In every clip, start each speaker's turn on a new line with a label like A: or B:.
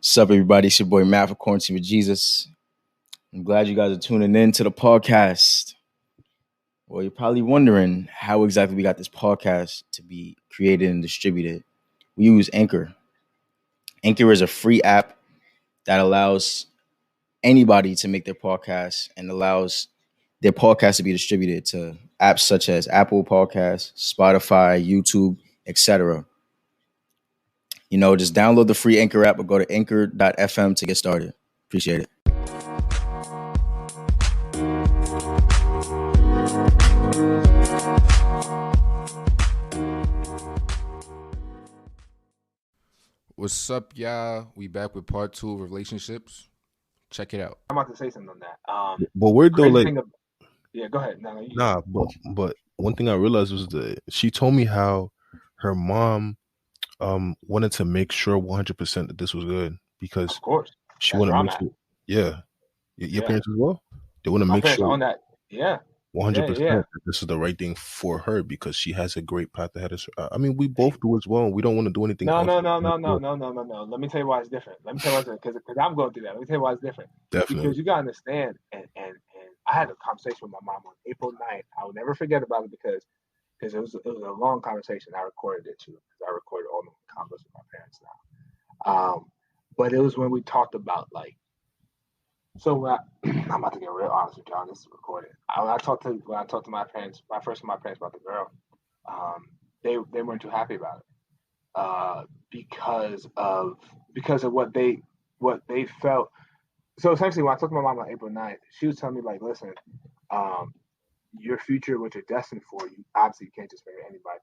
A: What's up, everybody? It's your boy Matt for Quarantine with Jesus. I'm glad you guys are tuning in to the podcast. Well, you're probably wondering how exactly we got this podcast to be created and distributed. We use Anchor. Anchor is a free app that allows anybody to make their podcast and allows their podcast to be distributed to apps such as Apple Podcasts, Spotify, YouTube, etc. Just download the free Anchor app or go to anchor.fm to get started. Appreciate it.
B: What's up, y'all? We back with part 2 of relationships. Check it out.
C: I'm about to say something on that.
D: But we're though, like,
C: yeah, go ahead.
D: But one thing I realized was that she told me how her mom wanted to make sure 100% that this was good because
C: of course
D: she wanted to make sure. Yeah, your parents as well. They want to make sure
C: on that. Yeah.
D: 100% that this is the right thing for her because she has a great path ahead of her. I mean, we both do as well. We don't want to do anything.
C: No. Let me tell you why it's different. Because I'm going through that. Let me tell you why it's different.
D: Definitely.
C: Because you gotta understand, and I had a conversation with my mom on April 9th. I will never forget about it because it was a long conversation. I recorded it too because I recorded all the convos with my parents now. But it was when we talked about like. So I'm about to get real honest with y'all. This is recorded. When I talked to my parents, my parents about the girl, they weren't too happy about it because of what they felt. So essentially, when I talked to my mom on April 9th, she was telling me like, listen, your future, what you're destined for, you obviously can't just marry anybody.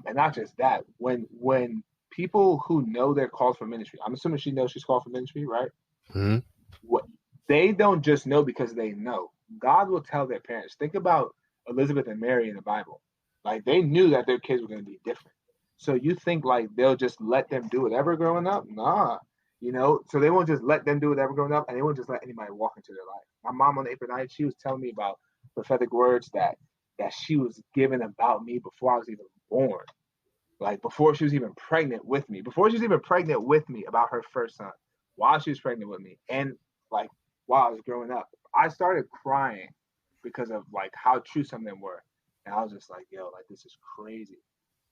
C: And not just that, when people who know they're called for ministry, I'm assuming she knows she's called for ministry, right?
D: Mm-hmm.
C: What they don't just know because they know. God will tell their parents. Think about Elizabeth and Mary in the Bible. Like they knew that their kids were going to be different. So you think like they'll just let them do whatever growing up? Nah. So they won't just let them do whatever growing up, and they won't just let anybody walk into their life. My mom on April 9th, she was telling me about prophetic words that she was given about me before I was even born. Like before she was even pregnant with me. Before she was even pregnant with me about her first son. While she was pregnant with me. And like while I was growing up, I started crying because of like how true some of them were. And I was just like, yo, like this is crazy.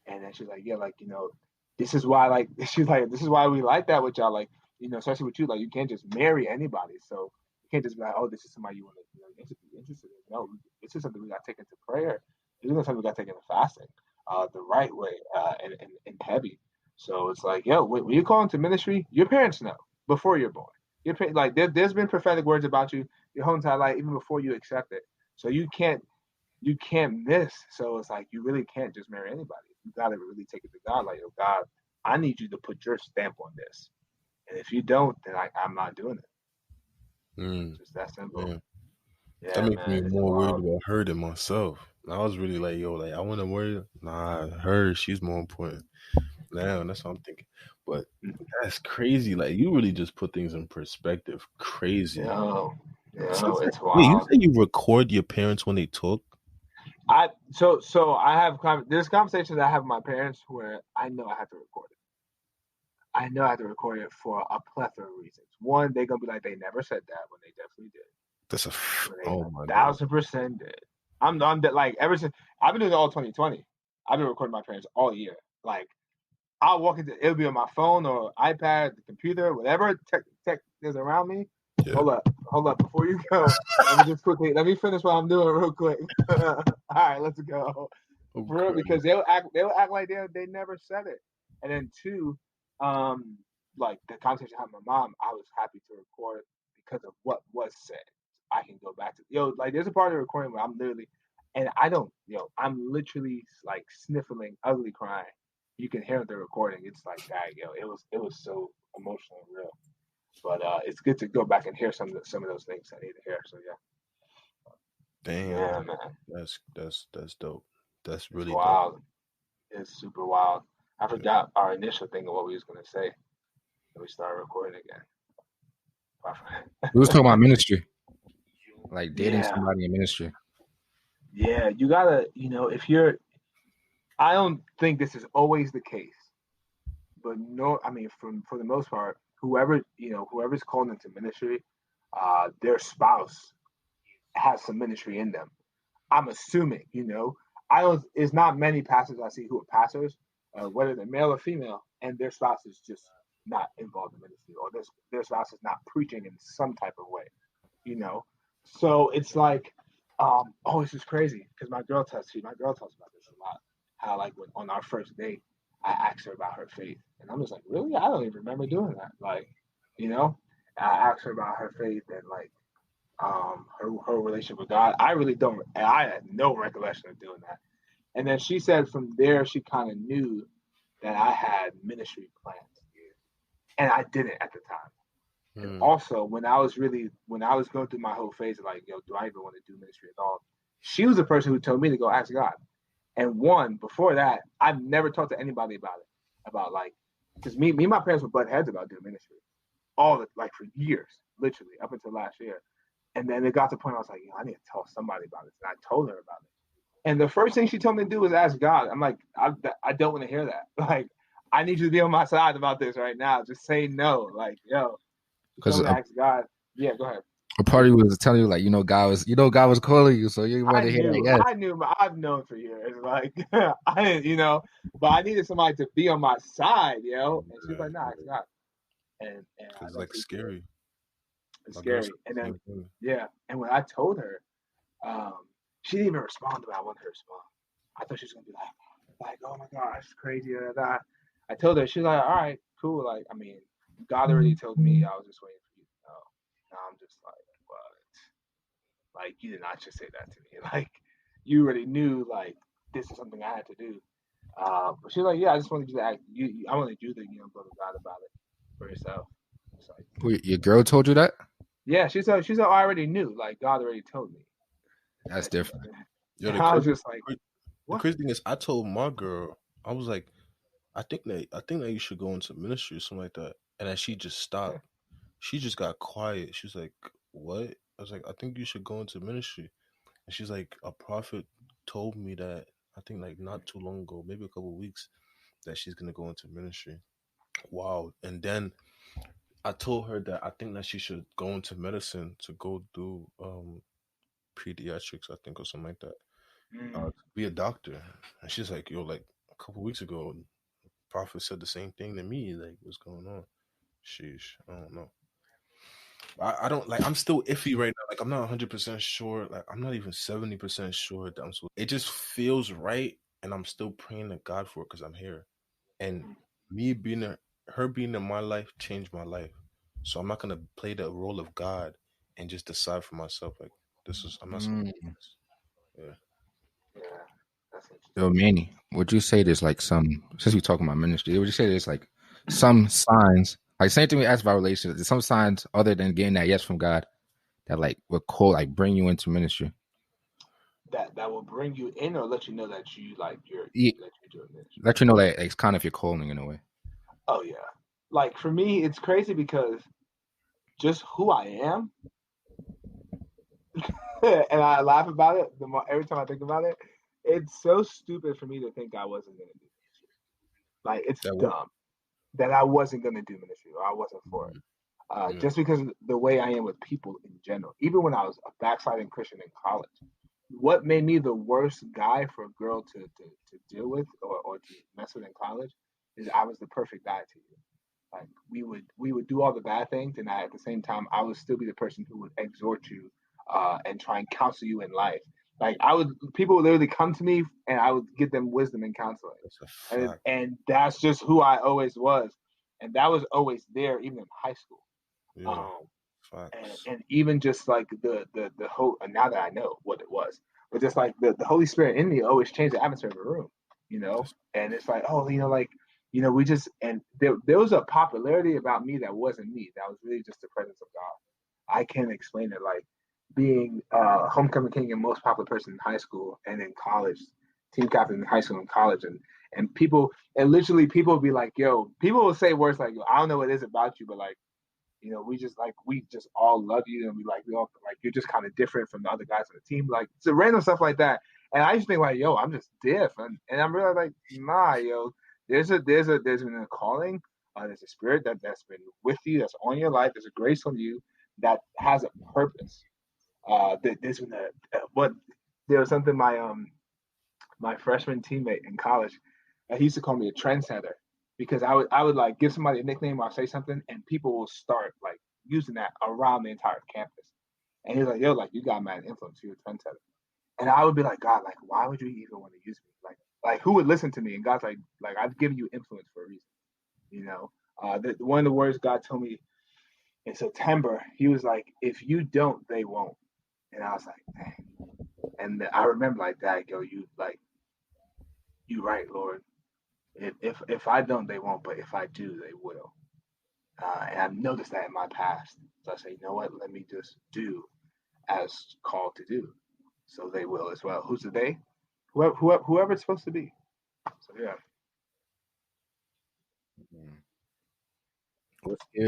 C: And then she's like, yeah, like, this is why this is why we like that with y'all. Like, especially with you, like you can't just marry anybody. So you can't just be like, oh, this is somebody you want to be interested in. No, this is something we got to take into prayer. This is something we got to take into fasting the right way and heavy. So it's like, yo, when you call into ministry, your parents know before you're born. Like there's been prophetic words about you your whole entire life, even before you accept it. So you can't miss. So it's like you really can't just marry anybody. You gotta really take it to God. Like, oh God, I need you to put your stamp on this. And if you don't, then I'm not doing it. Just that simple.
D: Yeah, that makes me more worried about her than myself. I was really like, yo, like I want to worry. Nah, her, she's more important. Now that's what I'm thinking. But that's crazy. Like you really just put things in perspective. Crazy.
C: Yeah, it's wild.
D: You say you record your parents when they talk?
C: So I have there's conversations I have with my parents where I know I have to record it. I know I have to record it for a plethora of reasons. One, they're gonna be like, they never said that when they definitely did.
D: That's
C: oh my God, 1000% did. I'm like ever since I've been doing it all 2020. I've been recording my parents all year. Like I'll walk into it'll be on my phone or iPad, the computer, whatever tech is around me. Yeah. Hold up. Before you go, let me finish what I'm doing real quick. All right, let's go. Okay. For real, because they'll act like they never said it. And then two, like the conversation I had with my mom, I was happy to record it because of what was said. I can go back to like there's a part of the recording where I'm literally and I'm literally like sniffling, ugly crying. You can hear the recording. It's like that, it was so emotional and real. But it's good to go back and hear some of those things I need to hear. So yeah.
D: Damn. Yeah, man. That's dope. That's really
C: wild.
D: Dope.
C: It's super wild. I forgot our initial thing of what we was gonna say. And we started recording again.
B: We was talking about ministry. Like dating somebody in ministry.
C: Yeah, you gotta, if you're I don't think this is always the case, but no, I mean, for the most part, whoever's called into ministry, their spouse has some ministry in them. I'm assuming, I don't. It's not many pastors I see who are pastors, whether they're male or female, and their spouse is just not involved in ministry, or their spouse is not preaching in some type of way, you know. So it's like, this is crazy because my girl talks about this a lot. How like on our first date, I asked her about her faith, and I'm just like, really? I don't even remember doing that. Like, you know, I asked her about her faith and like her relationship with God. I really don't. I had no recollection of doing that. And then she said from there she kind of knew that I had ministry plans, and I didn't at the time. And also when I was going through my whole phase of like, yo, do I even want to do ministry at all? She was the person who told me to go ask God. And before that, I've never talked to anybody about it. About like, because me and my parents were butt heads about doing ministry, like for years, literally up until last year. And then it got to the point I was like, I need to tell somebody about this. And I told her about it. And the first thing she told me to do was ask God. I'm like, I don't want to hear that. Like, I need you to be on my side about this right now. Just say no. Like, yo, she told me to ask God. Yeah, go ahead.
B: A part of you was telling you, like, God was calling you, so you want to hear that. Yes.
C: I knew. I've known for years. Like, I didn't, but I needed somebody to be on my side, And she's like, nah, it's not. And
D: it's like scary.
C: It's scary. And then, and when I told her, she didn't even respond the way I wanted her to respond. I thought she was gonna be like, oh my god, that's crazy. I told her, she's like, all right, cool. Like, I mean, God already told me. I was just waiting for you to know. Now I'm just like, what? Like, you did not just say that to me. Like, you already knew. Like, this is something I had to do. But she's like, yeah, I just wanted you to act. I wanted you to, go to God about it for yourself. Like,
B: wait, your girl told you that?
C: Yeah, she said I already knew. Like, God already told me.
B: That's different.
C: Yo, I was just like,
D: what? The crazy thing is, I told my girl, I was like, I think that you should go into ministry or something like that. And then she just stopped. Yeah. She just got quiet. She was like, what? I was like, I think you should go into ministry. And she's like, a prophet told me that, I think like not too long ago, maybe a couple of weeks, that she's going to go into ministry. Wow. And then I told her that I think that she should go into medicine to go do pediatrics, I think, or something like that. Be a doctor. And she's like, yo, like a couple weeks ago, prophet said the same thing to me. Like, what's going on? Sheesh, I don't know. I don't like. I'm still iffy right now. Like, I'm not 100% sure. Like, I'm not even 70% sure that I'm so. It just feels right, and I'm still praying to God for it because I'm here, and me being her being in my life changed my life. So I'm not gonna play the role of God and just decide for myself. Like, this is. I'm not.
C: Yeah.
B: Yo, Manny, would you say there's like since we're talking about ministry, would you say there's like some signs, like same thing we asked about relationships, there's some signs other than getting that yes from God that like would bring you into ministry?
C: That will bring you in or let you know that you like you're doing ministry.
B: Let you know that it's kind of your calling in a way.
C: Oh yeah. Like for me, it's crazy because just who I am, and I laugh about it every time I think about it. It's so stupid for me to think I wasn't gonna do ministry. Like it's dumb that I wasn't gonna do ministry or I wasn't for it. Just because of the way I am with people in general. Even when I was a backsliding Christian in college, what made me the worst guy for a girl to deal with or to mess with in college is I was the perfect guy to you. Like we would do all the bad things, and at the same time, I would still be the person who would exhort you and try and counsel you in life. Like people would literally come to me, and I would give them wisdom and counseling, and that's just who I always was, and that was always there, even in high school.
D: Yeah,
C: and even just like the whole, now that I know what it was, but just like the Holy Spirit in me always changed the atmosphere of a room, and it's like, we just, and there was a popularity about me that wasn't me. That was really just the presence of God. I can't explain it. Like being homecoming king and most popular person in high school and in college, team captain in high school and college, and people, and literally people would be like, yo, people will say words like, yo, I don't know what it is about you, but like, we just all love you, and we all like, you're just kind of different from the other guys on the team. Like, it's a random stuff like that. And I just think like, yo, I'm just different. And I'm really like, nah, yo, There's been a calling. There's a spirit that's been with you, that's on your life. There's a grace on you that has a purpose. There's been what there was something my freshman teammate in college, he used to call me a trendsetter because I would like give somebody a nickname or say something and people will start like using that around the entire campus. And he was like, yo, like you got mad influence, you're a trendsetter. And I would be like, God, like why would you even want to use me? Like who would listen to me? And God's like I've given you influence for a reason, you know. One of the words God told me in September, he was like, if you don't, they won't. And I was like, dang. And I remember like that, go, you right, Lord. If I don't, they won't. But if I do, they will. And I've noticed that in my past. So I say, you know what? Let me just do as called to do, so they will as well. Who's the they? Whoever it's supposed to be. So yeah.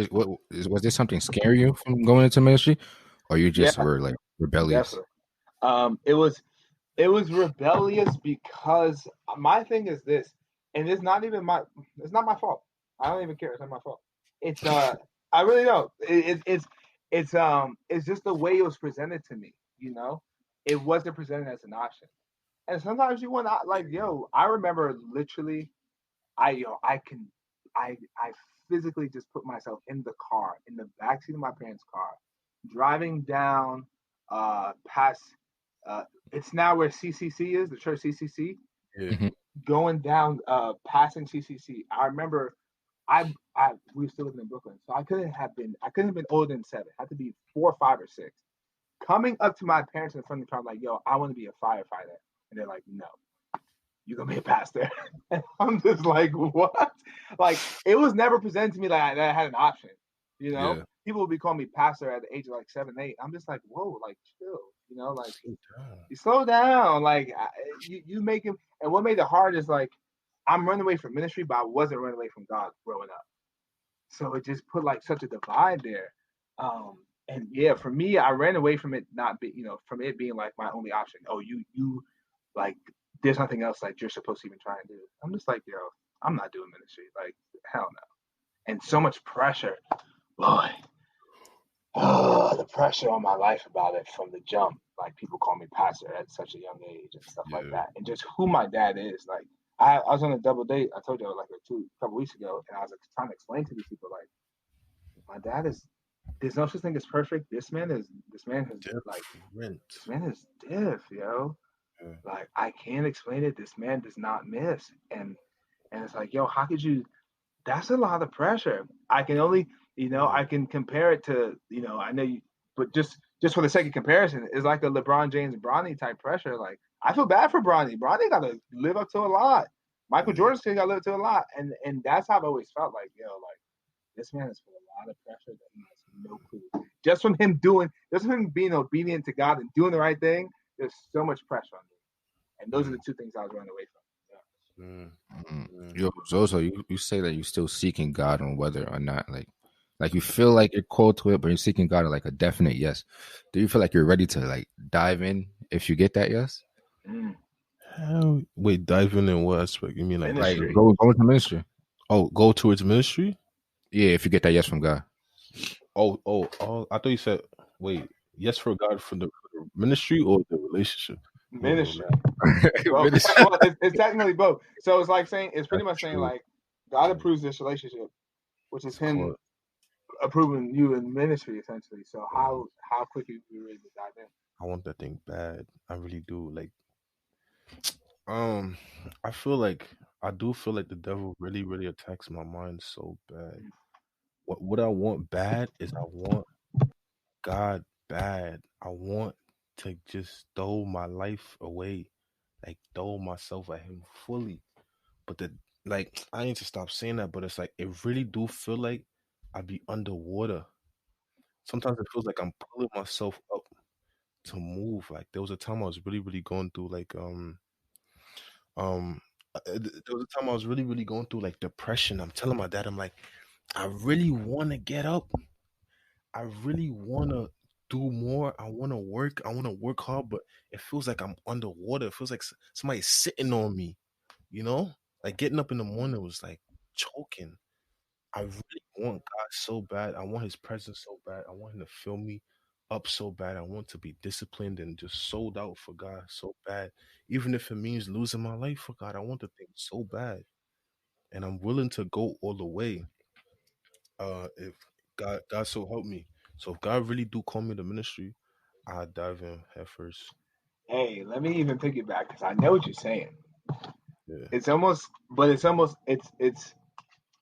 B: Was there something scaring you from going into ministry, or you just
C: Yeah,
B: were like rebellious?
C: definitely. It was rebellious because my thing is this, and it's not my fault. I don't even care. It's not my fault. It's I really don't. It's just the way it was presented to me. You know, it wasn't presented as an option. And sometimes you want to like, yo, I remember literally, I physically just put myself in the car, in the backseat of my parents' car, driving down past it's now where CCC is, the church CCC.
D: Yeah.
B: Mhm.
C: Going down, passing CCC. I remember, we were still living in Brooklyn, so I couldn't have been older than 7. I had to be 4, 5, or 6. Coming up to my parents in front of the car, like, yo, I want to be a firefighter, and they're like, no, you're gonna be a pastor. And I'm just like, what? Like, it was never presented to me like that I had an option. You know,
D: Yeah.
C: people would be calling me pastor at the age of like 7, 8. I'm just like, whoa, like chill. You know, like
D: Slow down.
C: you slow down. Like you make him. And what made it hard is like I'm running away from ministry, but I wasn't running away from God growing up. So it just put like such a divide there. And yeah, for me, I ran away from it not be, from it being like my only option. Oh, you like there's nothing else like you're supposed to even try and do. I'm just like, yo, I'm not doing ministry. Like, hell no. And so much pressure. Boy, the pressure on my life about it from the jump. Like people call me pastor at such a young age and stuff like
D: Yeah.
C: that. And just who my dad is. Like I was on a double date, I told you like a couple weeks ago, and I was like, trying to explain to these people like my dad is there's no such thing as perfect. This man has like
D: Different.
C: this man is diff, yo.
D: Yeah.
C: Like I can't explain it. This man does not miss. And it's like, yo, how could you that's a lot of pressure. I can only I can compare it to, I know you but just for the sake of comparison, it's like a LeBron James Bronny type pressure. Like I feel bad for Bronny. Bronny gotta live up to a lot. Michael Jordan's kid gotta live up to a lot. And that's how I've always felt like, like this man has put a lot of pressure that he has no clue. Just from him being obedient to God and doing the right thing, there's so much pressure on me. And those are the two things I was running away from.
B: Yo, Zozo, you say that you're still seeking God on whether or not like you feel like you're called to it, but you're seeking God like a definite yes. Do you feel like you're ready to like dive in if you get that yes?
D: Wait, dive in what aspect? You mean like
C: Ministry.
B: Go into ministry.
D: Oh, go towards ministry?
B: Yeah, if you get that yes from God.
D: Oh, I thought you said wait, yes for God for the ministry or the relationship?
C: Ministry.
B: Ministry.
C: Well, it's technically both. So it's like saying it's pretty much saying
D: true.
C: like God approves this relationship, which is Him approving you in ministry essentially. So how quickly are you ready to dive in?
D: I want that thing bad. I really do. Like, I feel like I do feel like the devil really, really attacks my mind so bad. What I want bad is I want God bad. I want to just throw my life away, like throw myself at Him fully. But like I need to stop saying that. But it's like it really do feel like I be underwater. Sometimes it feels like I'm pulling myself up to move. Like there was a time I was really, really going through like there was a time I was really, really going through like depression. I'm telling my dad, I'm like, I really want to get up. I really want to do more. I want to work. I want to work hard, but it feels like I'm underwater. It feels like somebody's sitting on me, you know? Like getting up in the morning was like choking. I really want God so bad. I want His presence so bad. I want Him to fill me up so bad. I want to be disciplined and just sold out for God so bad. Even if it means losing my life for God, I want the thing so bad. And I'm willing to go all the way. If God so help me. So if God really do call me to ministry, I dive in head first.
C: Hey, let me even pick it back because I know what you're saying.
D: Yeah.
C: It's almost, but it's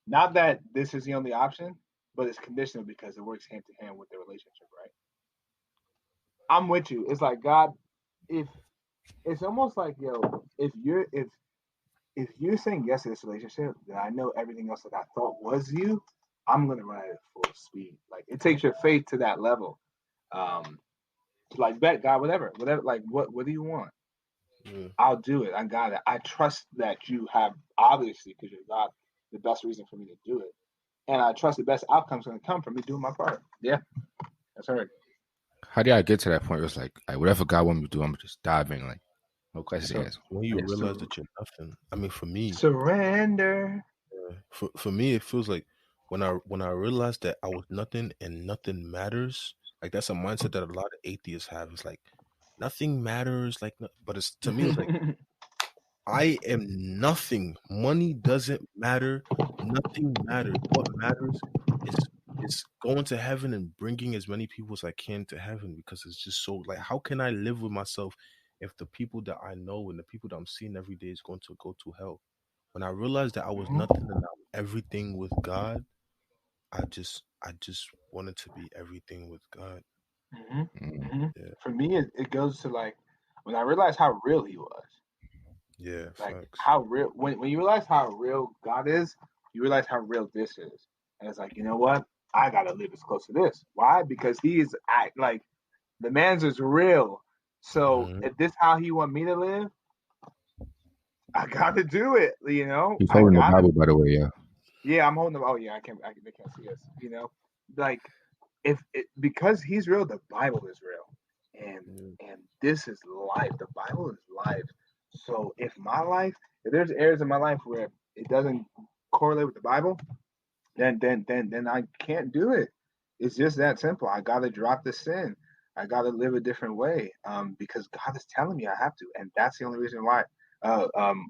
C: not that this is the only option, but it's conditional because it works hand to hand with the relationship, right? I'm with you. It's like God, if it's almost like if you're saying yes to this relationship, then I know everything else that I thought was you, I'm gonna run at it full speed. Like it takes your faith to that level. Um, like bet God, whatever. Like what do you want?
D: Yeah.
C: I'll do it. I got it. I trust that you have obviously because you're God the best reason for me to do it, and I trust the best outcome's going to come from me doing my part. Yeah, that's right.
B: How did I get to that point? It was like whatever God want me to do, I'm just diving. Like no questions
C: So
B: asked.
D: When you
B: Yes.
D: realize
C: sur-
D: that you're nothing. I mean, for me,
C: surrender.
D: for me, it feels like when I realized that I was nothing and nothing matters. Like that's a mindset that a lot of atheists have. It's like nothing matters. Like, but it's to me, it's like I am nothing. Money doesn't matter. Nothing matters. What matters is is going to heaven and bringing as many people as I can to heaven because it's just so like how can I live with myself if the people that I know and the people that I'm seeing every day is going to go to hell? When I realized that I was
C: Mhm,
D: nothing and I'm everything with God, I just wanted to be everything with God.
C: mhm,
B: Mm.
C: mhm.
D: Yeah.
C: For me, it goes to like when I realized how real he was.
D: Yeah,
C: Like
D: facts.
C: how real when you realize how real God is, you realize how real this is. And it's like, you know what? I gotta live as close to this. Why? Because he is act like the man's is real. So
D: Mhm.
C: if this how he want me to live, I gotta do it. You know,
B: He's
C: I
B: holding the
C: gotta.
B: Bible, by the way. Yeah.
C: Yeah, I'm holding them. Oh yeah, they can't see us. You know, like if it, because he's real, the Bible is real,
D: Yeah.
C: and this is life. The Bible is life. So if there's areas in my life where it doesn't correlate with the Bible, then I can't do it. It's just that simple. I gotta drop the sin. I gotta live a different way. Because God is telling me I have to, and that's the only reason why. Uh, um,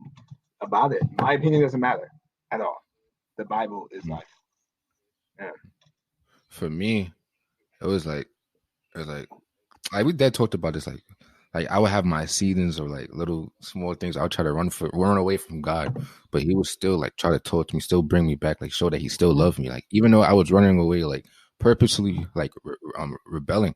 C: about it, my opinion doesn't matter at all. The Bible is
B: Mm.
C: life. Yeah.
B: For me, it was like we dad talked about this like I would have my seasons or like little small things I would try to run away from God, but he would still like try to talk to me, still bring me back, like show that he still
C: Mhm.
B: loved me, like even though I was running away, like purposely like rebelling,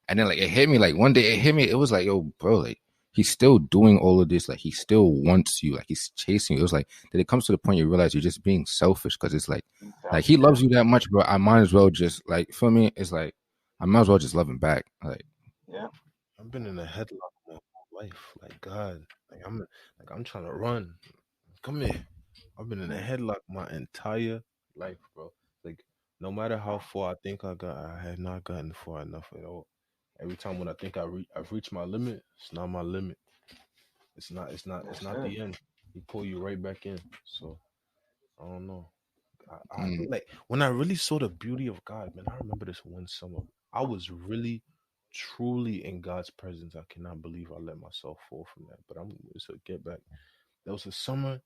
B: and then like it hit me like one day it hit me, it was like yo bro, like he's still doing all of this, like he still wants you, like he's chasing you. It was like that it comes to the point you realize you're just being selfish because it's like he
C: Yeah.
B: loves you that much, bro. I might as well just like for me, it's like I might as well just love him back, like.
C: Yeah.
D: I've been in a headlock my whole life. Like God, I'm trying to run. Come here. I've been in a headlock my entire life, bro. Like no matter how far I think I got, I had not gotten far enough at all. Every time when I think I've reached my limit, it's not my limit. It's not. It's not. It's
C: That's
D: not
C: it.
D: the end. He pull you right back in. So I don't know. I
B: Mm.
D: like when I really saw the beauty of God, man. I remember this one summer. I was really, truly in God's presence. I cannot believe I let myself fall from that. But I'm so get back. There was a summer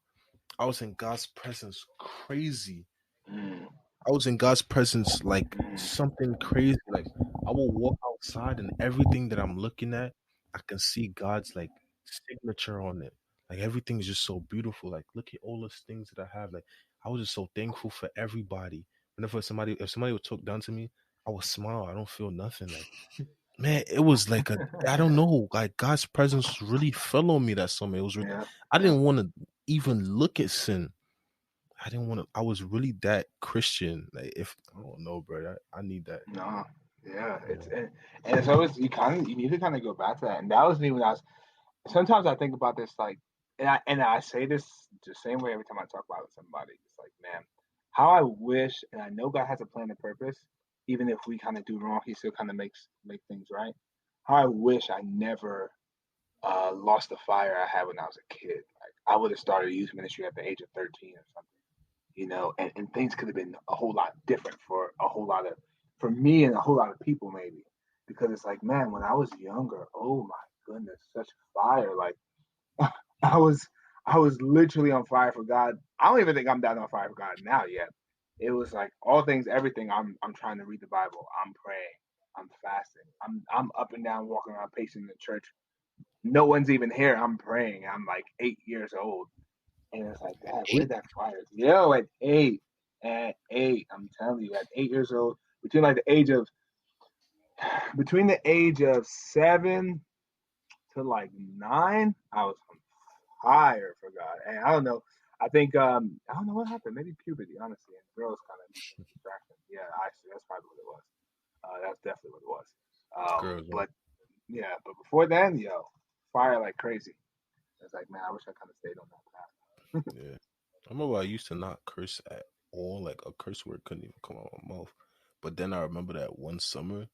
D: I was in God's presence crazy.
C: Mm,
D: I was in God's presence like
C: mm.
D: something crazy. Like I will walk outside and everything that I'm looking at, I can see God's like signature on it. Like everything is just so beautiful. Like look at all those things that I have. Like I was just so thankful for everybody. Whenever if somebody would talk down to me, I would smile. I don't feel nothing. Like man, it was like I don't know. Like God's presence really fell on me that summer. It was really,
C: Yeah.
D: I
C: Yeah.
D: didn't want to even look at sin. I didn't want to. I was really that Christian. Like, if I don't know, bro, I need that.
C: No. Yeah.
D: Yeah.
C: And it's always you need to kind of go back to that. And that was me when I was. Sometimes I think about this like, and I say this the same way every time I talk about it with somebody. It's like, man, how I wish, and I know God has a plan and purpose. Even if we kind of do wrong, He still kind of make things right. How I wish I never lost the fire I had when I was a kid. Like I would have started youth ministry at the age of 13 or something, and things could have been a whole lot different for me and a whole lot of people maybe, because it's like, man, when I was younger, oh my goodness, such fire. Like I was I was literally on fire for God. I don't even think I'm that on fire for God now yet. It was like all things, everything. I'm trying to read the Bible. I'm praying. I'm fasting. I'm up and down walking around pacing in the church. No one's even here. I'm praying. I'm like 8 years old. And it's like, Dad, where'd
B: 8?
C: that fire? Yo, at eight, I'm telling you, at 8 years old, between the age of 7 to like 9, I was on fire for God. And I don't know. I think I don't know what happened. Maybe puberty, honestly. And girls kind of distraction. Yeah, actually, that's probably what it was. That's definitely what it was.
D: Girls,
C: But yeah, but before then, yo, fire like crazy. It's like, man, I wish I kind of stayed on that path.
D: yeah. I remember I used to not curse at all. Like a curse word couldn't even come out of my mouth. But then I remember that one summer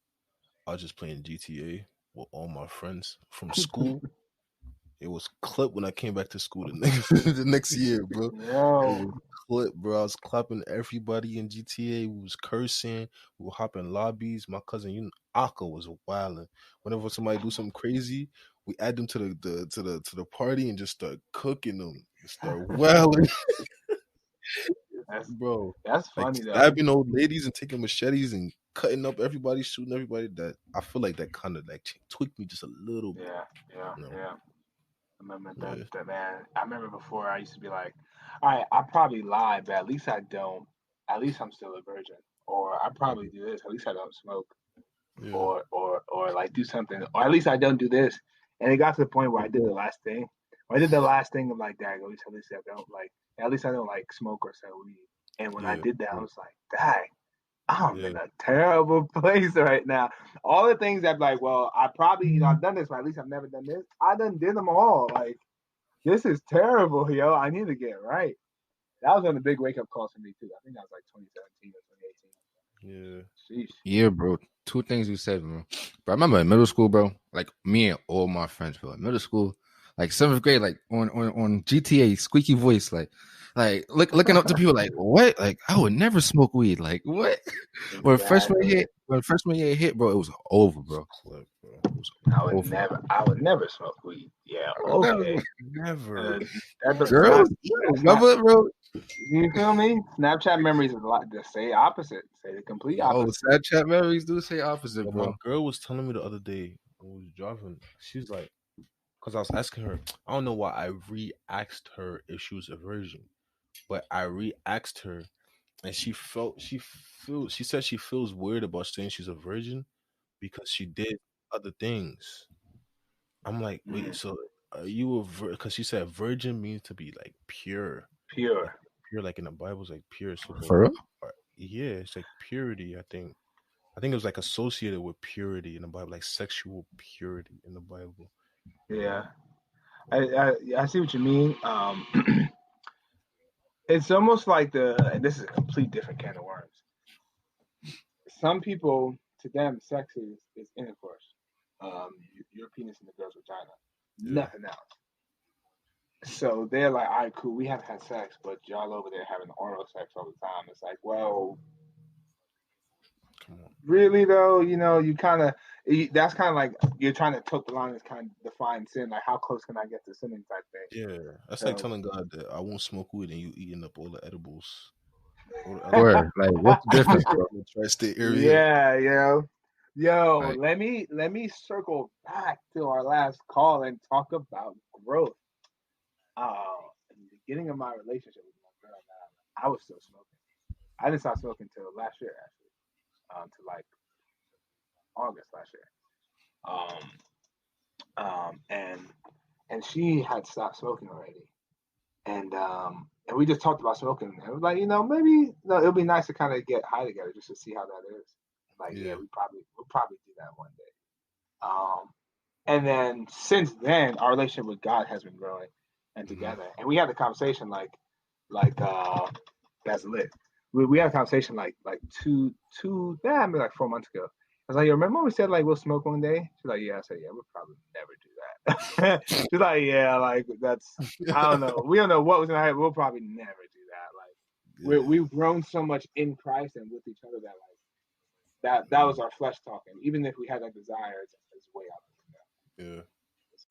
D: I was just playing GTA with all my friends from school. It was clip when I came back to school the next the next year, bro. It
C: Yo,
D: was clip, bro. I was clapping everybody in GTA. We was cursing. We were hopping lobbies. My cousin, Aka, was wilding. Whenever somebody do something crazy, we add them to the party and just start cooking them. Start wilding,
C: that's
D: bro.
C: that's
D: Like
C: funny though.
D: stabbing old ladies and taking machetes and cutting up everybody, shooting everybody. That I feel like that kind of like tweaked me just a little bit.
C: Yeah, yeah,
D: You know?
C: yeah. I remember
D: Yeah,
C: that man. I remember before I used to be like, all right, I probably lie, but at least I don't. At least I'm still a virgin. Or I probably do this. At least I don't smoke.
D: yeah,
C: Or like do something. Or at least I don't do this. And it got to the point where I did the last thing. Or I did the last thing of like, dang, at least I don't like. At least I don't like smoke or sell weed. And when I
D: yeah,
C: did that, I
D: yeah,
C: was like, dang, I'm
D: yeah.
C: in a terrible place right now. All the things that like, well, I probably, I've done this, but at least I've never done this. I done did them all. Like, this is terrible, yo. I need to get right. That was one of the big wake up calls for me too. I think that was like 2017 or 2018.
D: Yeah.
C: Sheesh.
B: Yeah, bro. Two things you said, bro. But I remember in middle school, bro, like me and all my friends, bro, in middle school, like 7th grade, like on GTA, squeaky voice, looking up to people like, what? Like, I would never smoke weed. Like, what?
C: Exactly.
B: When freshman year hit, bro, it was over, bro.
D: Clip, bro.
B: It was over.
C: I would never smoke weed. Yeah,
B: I would never
C: okay.
D: Never.
C: That's not.
B: girls, you
C: That's not.
B: remember, bro?
C: You feel me? Snapchat memories is a lot. Just say opposite. Say the complete
B: Yo,
C: opposite.
B: Snapchat memories do say opposite,
D: Yo, my
B: bro.
D: girl was telling me the other day when we was driving. She's like, because I was asking her, I don't know why I re-asked her if she was a virgin, but I re-asked her, and she said she feels weird about saying she's a virgin because she did other things. I'm like, wait,
C: Mm,
D: so are you a because she said virgin means to be like like
C: pure.
D: pure, like in the Bible is like pure. So then,
B: For real?
D: yeah, it's like purity. I think it was like associated with purity in the Bible, like sexual purity in the Bible. You know?
C: Yeah. I see what you mean. It's almost like and this is a complete different can of worms. Some people, to them, sex is intercourse. Your penis in the girl's vagina,
D: Yeah.
C: nothing else. So they're like, all right, cool, we haven't had sex, but y'all over there having oral sex all the time. It's like, well,
D: Come on.
C: really though, you kind of that's kind of like you're trying to tote the line is kind of define sin, like how close can I get to sinning type thing.
D: Yeah, that's like
C: So
D: telling God that I won't smoke weed and you eating up all the edibles, all the edibles
B: Word. Like, what's the difference, bro?
D: in the tri-state area.
C: yeah, yo,
B: Like,
C: let me circle back to our last call and talk about growth. In the beginning of my relationship with my girl, man, I was still smoking. I didn't stop smoking until last year, actually, to like August last year. And she had stopped smoking already, and we just talked about smoking, and we're like, maybe it'll be nice to kind of get high together just to see how that is. Like, yeah,
D: Yeah.
C: we'll probably do that one day. And then since then, our relationship with God has been growing and
D: Hmm.
C: together, and we had the conversation like that's lit. We had a conversation like like 4 months ago. I was like, you remember when we said like we'll smoke one day? She's like, yeah. I said, yeah, we'll probably never do that. She's like, yeah, like that's I don't know. We don't know what was gonna happen. We'll probably never do that. Like we've grown so much in Christ and with each other that like that was our flesh talking. Even if we had that desire, it's way out there.
D: Yeah.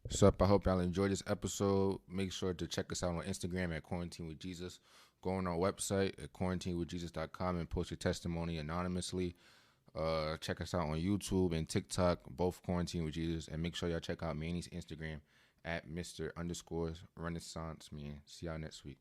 B: Sup, I hope y'all enjoyed this episode. Make sure to check us out on Instagram at Quarantine with Jesus. Go on our website at quarantinewithjesus.com and post your testimony anonymously. Check us out on YouTube and TikTok, both Quarantine with Jesus. And make sure y'all check out Manny's Instagram at Mr. _Renaissance Man. See y'all next week.